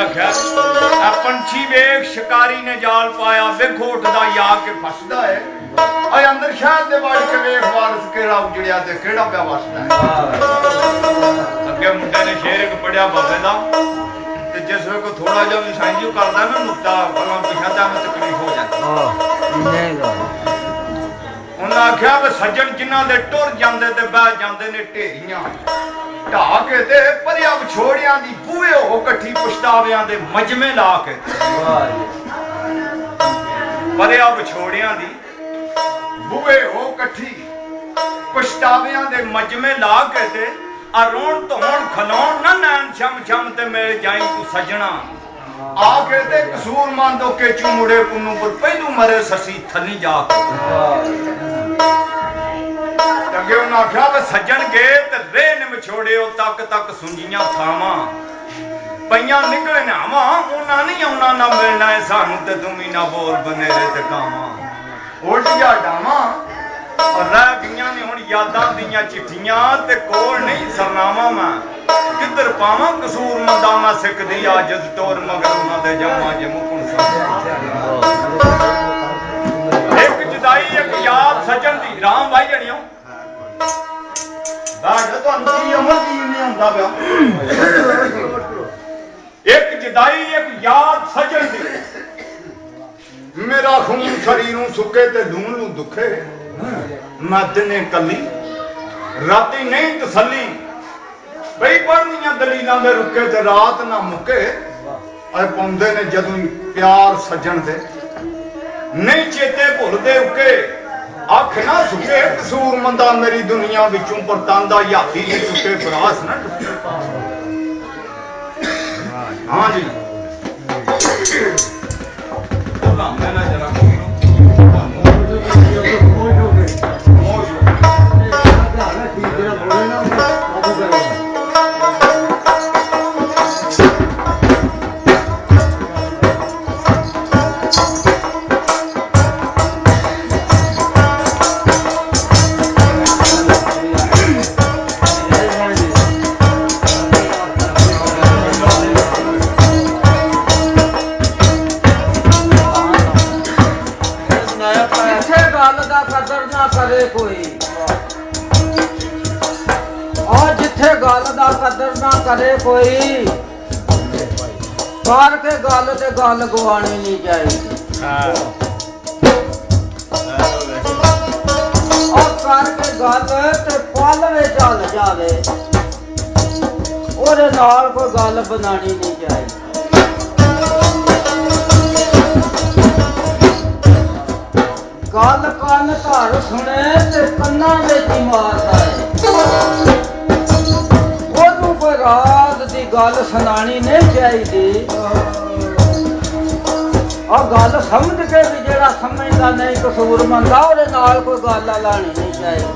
आख्या पंछी वेख शिकारी ने जाल पाया वेखो उठदा या के फसदा है और अंदर शहर दे वड़ के वेख वारस केड़ा उजड़िया ते केड़ा पिया वसदा है। अगे मुंडे ने शेर एक पढ़िया बाबे दा ते जिस वे को थोड़ा जिहा भी साइंजू करदा ना नुक्ता भला पिछा दा में तकलीफ हो जाती। उन्हें आख्या वे सज्जन जिन्हां दे टुर जांदे ते बह जांदे ने ढेरियां ढा के ते परिया विछोड़ियां दी बूहे हो कट्ठी पछतावियां दे मजमे ला के परिया विछोड़ियां दी बूहे हो कट्ठी पछतावियां दे मजमे ला के ते अरोण धोण खलोण ना नैन छम छम ते मेरे जाई तू सजना आके ते कसूर मंदो के चुमुड़े पुन्नू पर पहलू मरे ससी थली जा अगे उन्हें आख्या वे सज्जन गए ते रेह ने विछोड़े तक तक सुंजियां थावां पईयां निकले नावां उन्हां नहीं आउणा ना मिलना है सानू ते तुमी ना बोल बनेरे ते कावां ओडिया डावां और रह गईयां ने हुण यादां दियां चिट्ठियां ते कोल नहीं सरनामा मैं किधर पावां कसूर मंदा मैं सिकदी आजज टोर मगर उन्हां दे जावां जे मुकुण एक जुदाई एक याद सज्जन दी राम भाई जणियो एक जुदाई एक याद सजन दी मेरा खून शरीरों सुके ते लून लू दुखे मैं दिने कली राती नहीं तसली बई पढ़नियां दलीलां दे रुके ते रात ना मुके अरे पौंदे ने जदों प्यार सजन दे नहीं चेते भुलदे उके अख ना सुके कसूर मंदा मेरी दुनिया विचों परतांदा यादी जी चुके फरास ना टुटे। हाँ जी मैंने जरा करे कोई कर के गल ते गल गवानी नहीं चाहिए और करके गल ते पल में चल जावे ओदे नाल कोई गल बनानी नहीं चाहिए। गल कान धर सुने ते कन्ना विच मारदा है रात की गल सुनानी नहीं चाहिए और गल समझ के भी जेड़ा समझदा नहीं कसूर मंदा ओदे नाल कोई गल लानी नहीं चाहिए।